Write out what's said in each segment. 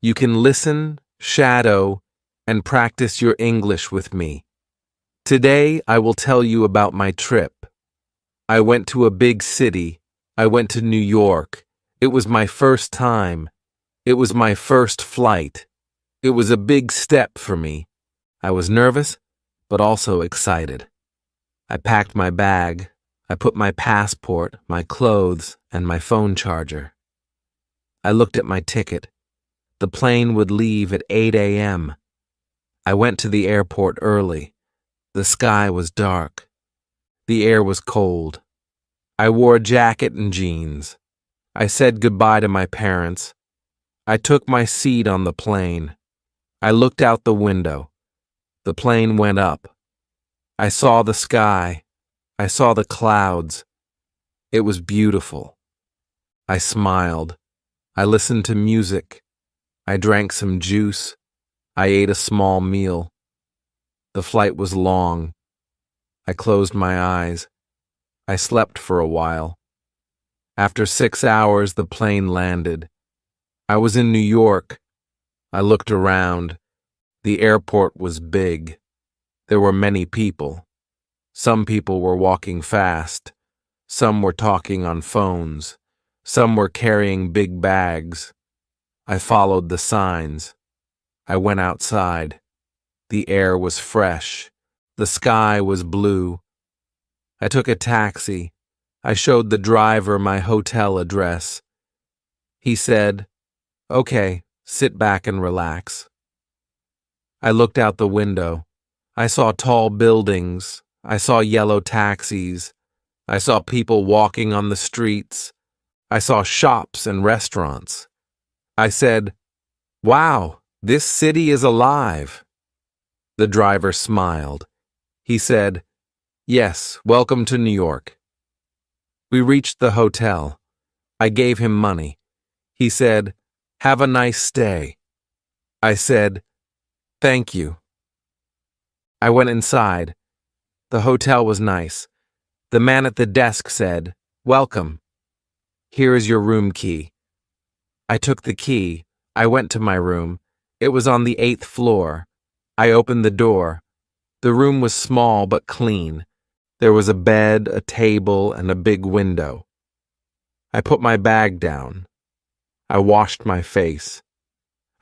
You can listen, shadow, and practice your English with me. Today, I will tell you about my trip. I went to a big city. I went to New York. It was my first time. It was my first flight. It was a big step for me. I was nervous, but also excited. I packed my bag. I put my passport, my clothes, and my phone charger. I looked at my ticket. The plane would leave at 8 a.m. I went to the airport early. The sky was dark. The air was cold. I wore a jacket and jeans. I said goodbye to my parents. I took my seat on the plane. I looked out the window. The plane went up. I saw the sky. I saw the clouds. It was beautiful. I smiled. I listened to music. I drank some juice. I ate a small meal. The flight was long. I closed my eyes. I slept for a while. After 6 hours, the plane landed. I was in New York. I looked around. The airport was big. There were many people. Some people were walking fast. Some were talking on phones. Some were carrying big bags. I followed the signs. I went outside. The air was fresh. The sky was blue. I took a taxi. I showed the driver my hotel address. He said, "Okay, sit back and relax." I looked out the window. I saw tall buildings. I saw yellow taxis. I saw people walking on the streets. I saw shops and restaurants. I said, "Wow, this city is alive." The driver smiled. He said, "Yes, welcome to New York." We reached the hotel. I gave him money. He said, "Have a nice stay." I said, "Thank you." I went inside. The hotel was nice. The man at the desk said, "Welcome. Here is your room key." I took the key. I went to my room. It was on the 8th floor. I opened the door. The room was small but clean. There was a bed, a table, and a big window. I put my bag down. I washed my face.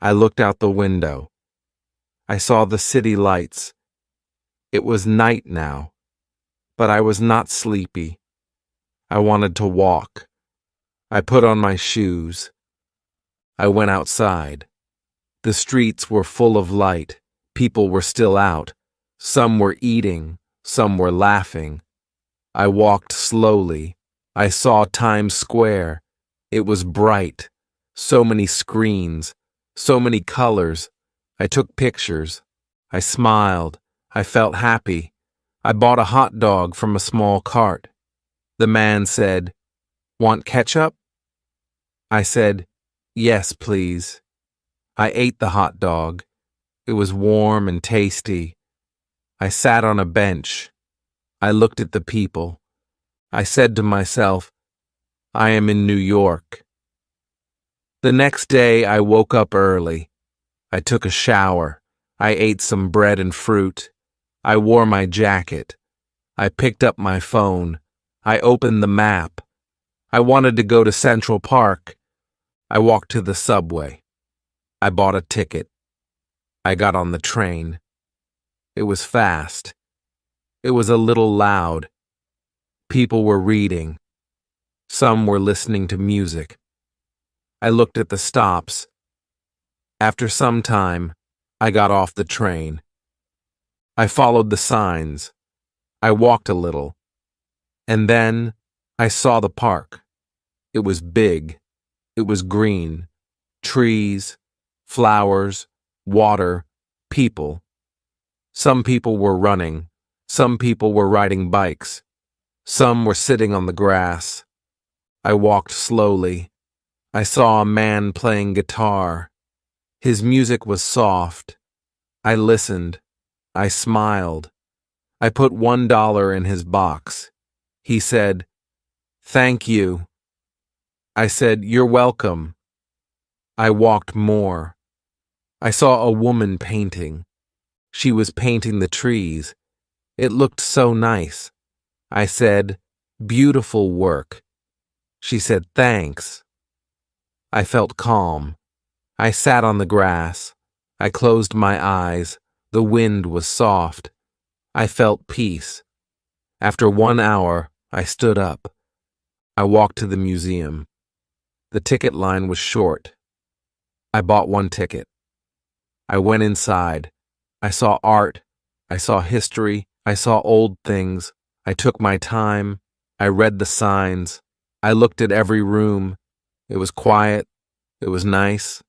I looked out the window. I saw the city lights. It was night now, but I was not sleepy. I wanted to walk. I put on my shoes. I went outside. The streets were full of light. People were still out. Some were eating. Some were laughing. I walked slowly. I saw Times Square. It was bright. So many screens. So many colors. I took pictures. I smiled. I felt happy. I bought a hot dog from a small cart. The man said, "Want ketchup?" I said, "Yes, please." I ate the hot dog. It was warm and tasty. I sat on a bench. I looked at the people. I said to myself, I am in New York. The next day, I woke up early. I took a shower. I ate some bread and fruit. I wore my jacket. I picked up my phone. I opened the map. I wanted to go to Central Park. I walked to the subway. I bought a ticket. I got on the train. It was fast. It was a little loud. People were reading. Some were listening to music. I looked at the stops. After some time, I got off the train. I followed the signs. I walked a little. And then I saw the park. It was big. It was green. Trees, flowers, water, people. Some people were running. Some people were riding bikes. Some were sitting on the grass. I walked slowly. I saw a man playing guitar. His music was soft. I listened. I smiled. I put $1 in his box. He said, "Thank you." I said, "You're welcome." I walked more. I saw a woman painting. She was painting the trees. It looked so nice. I said, "Beautiful work." She said, "Thanks." I felt calm. I sat on the grass. I closed my eyes. The wind was soft. I felt peace. After 1 hour, I stood up. I walked to the museum. The ticket line was short. I bought one ticket. I went inside. I saw art. I saw history. I saw old things. I took my time. I read the signs. I looked at every room. It was quiet. It was nice.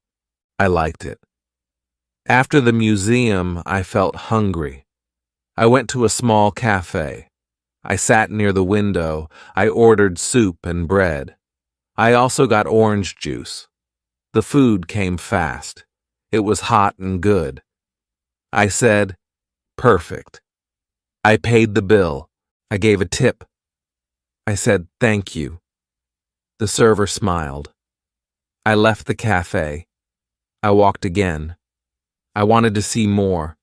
I liked it. After the museum, I felt hungry. I went to a small cafe. I sat near the window. I ordered soup and bread. I also got orange juice. The food came fast. It was hot and good. I said, "Perfect." I paid the bill. I gave a tip. I said, "Thank you." The server smiled. I left the cafe. I walked again. I wanted to see more.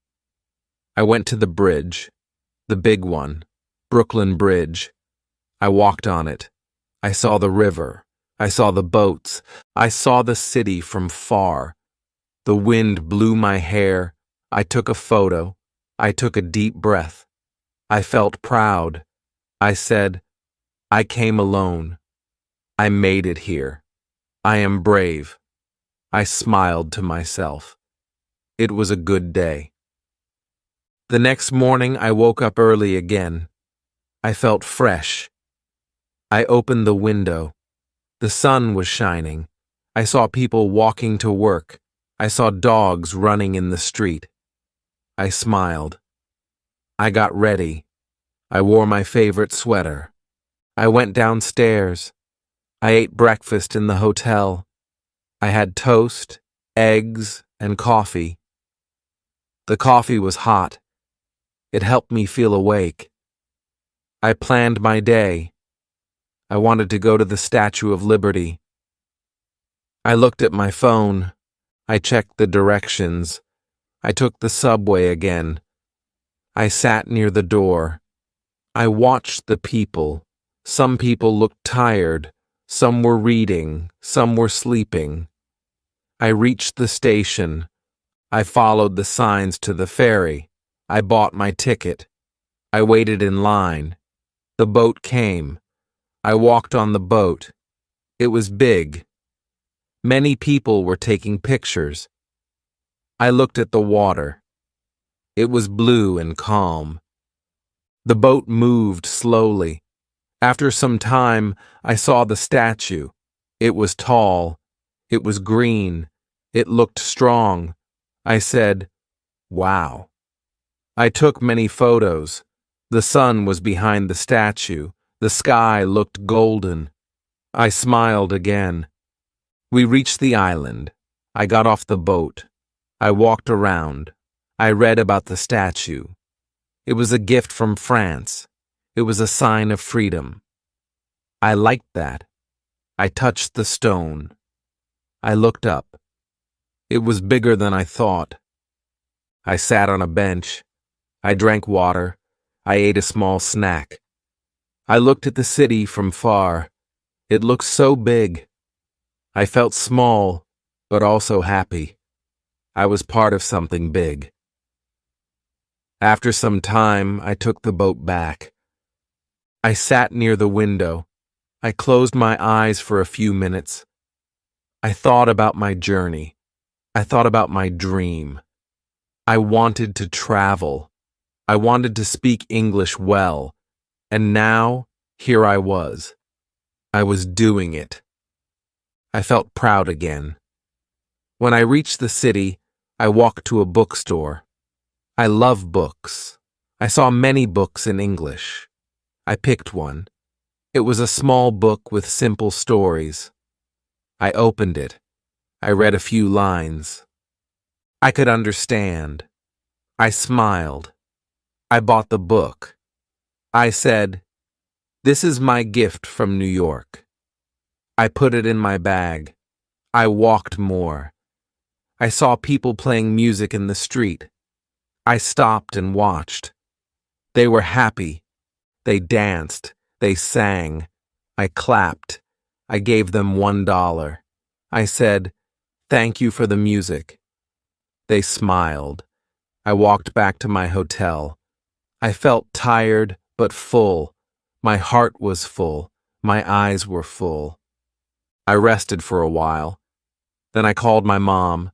I went to the bridge, the big one, Brooklyn Bridge. I walked on it. I saw the river. I saw the boats. I saw the city from far. The wind blew my hair. I took a photo. I took a deep breath. I felt proud. I said, "I came alone. I made it here. I am brave." I smiled to myself. It was a good day. The next morning, I woke up early again. I felt fresh. I opened the window. The sun was shining. I saw people walking to work. I saw dogs running in the street. I smiled. I got ready. I wore my favorite sweater. I went downstairs. I ate breakfast in the hotel. I had toast, eggs, and coffee. The coffee was hot. It helped me feel awake. I planned my day. I wanted to go to the Statue of Liberty. I looked at my phone. I checked the directions. I took the subway again. I sat near the door. I watched the people. Some people looked tired. Some were reading. Some were sleeping. I reached the station. I followed the signs to the ferry. I bought my ticket. I waited in line. The boat came. I walked on the boat. It was big. Many people were taking pictures. I looked at the water. It was blue and calm. The boat moved slowly. After some time, I saw the statue. It was tall. It was green. It looked strong. I said, "Wow." I took many photos. The sun was behind the statue. The sky looked golden. I smiled again. We reached the island. I got off the boat. I walked around. I read about the statue. It was a gift from France. It was a sign of freedom. I liked that. I touched the stone. I looked up. It was bigger than I thought. I sat on a bench. I drank water. I ate a small snack. I looked at the city from far. It looked so big. I felt small, but also happy. I was part of something big. After some time, I took the boat back. I sat near the window. I closed my eyes for a few minutes. I thought about my journey. I thought about my dream. I wanted to travel. I wanted to speak English well. And now, here I was. I was doing it. I felt proud again. When I reached the city, I walked to a bookstore. I love books. I saw many books in English. I picked one. It was a small book with simple stories. I opened it. I read a few lines. I could understand. I smiled. I bought the book. I said, "This is my gift from New York." I put it in my bag. I walked more. I saw people playing music in the street. I stopped and watched. They were happy. They danced. They sang. I clapped. I gave them $1. I said, "Thank you for the music." They smiled. I walked back to my hotel. I felt tired but full. My heart was full. My eyes were full. I rested for a while. Then I called my mom.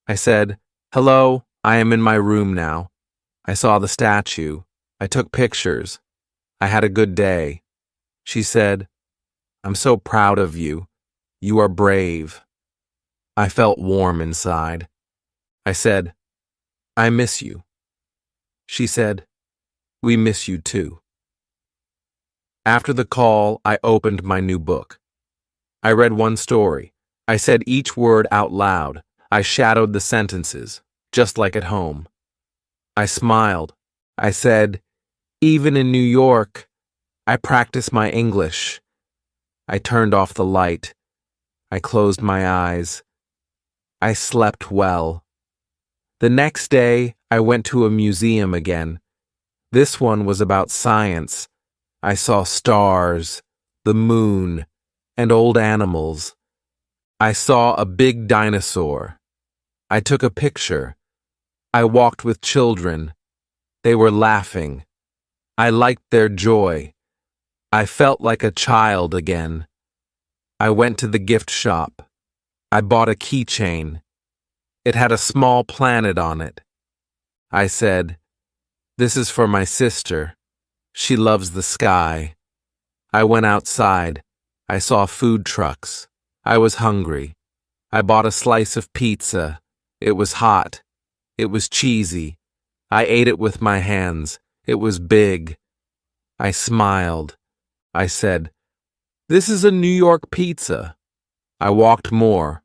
I said, "Hello, I am in my room now. I saw the statue. I took pictures. I had a good day." She said, "I'm so proud of you. You are brave." I felt warm inside. I said, "I miss you." She said, "We miss you too." After the call, I opened my new book. I read one story. I said each word out loud. I shadowed the sentences, just like at home. I smiled. I said, "Even in New York, I practice my English." I turned off the light. I closed my eyes. I slept well. The next day, I went to a museum again. This one was about science. I saw stars, the moon, and old animals. I saw a big dinosaur. I took a picture. I walked with children. They were laughing. I liked their joy. I felt like a child again. I went to the gift shop. I bought a keychain. It had a small planet on it. I said, "This is for my sister. She loves the sky." I went outside. I saw food trucks. I was hungry. I bought a slice of pizza. It was hot. It was cheesy. I ate it with my hands. It was big. I smiled. I said, "This is a New York pizza." I walked more.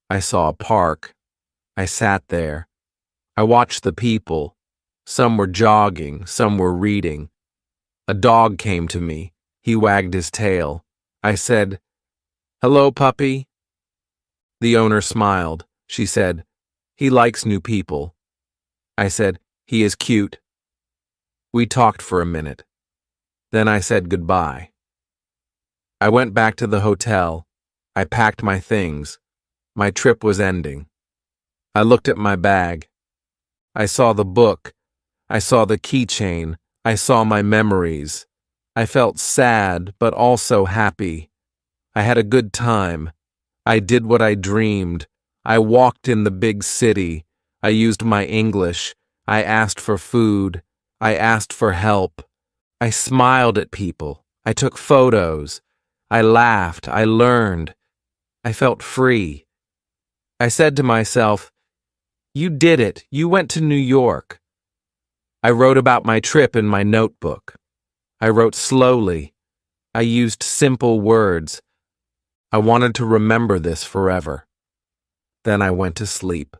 I saw a park. I sat there. I watched the people. Some were jogging, some were reading. A dog came to me. He wagged his tail. I said, "Hello, puppy." The owner smiled. She said, "He likes new people." I said, "He is cute." We talked for a minute. Then I said goodbye. I went back to the hotel. I packed my things. My trip was ending. I looked at my bag. I saw the book. I saw the keychain. I saw my memories. I felt sad, but also happy. I had a good time. I did what I dreamed. I walked in the big city. I used my English. I asked for food. I asked for help. I smiled at people. I took photos. I laughed. I learned. I felt free. I said to myself, "You did it. You went to New York." I wrote about my trip in my notebook. I wrote slowly. I used simple words. I wanted to remember this forever. Then I went to sleep.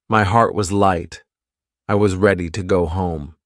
My heart was light. I was ready to go home.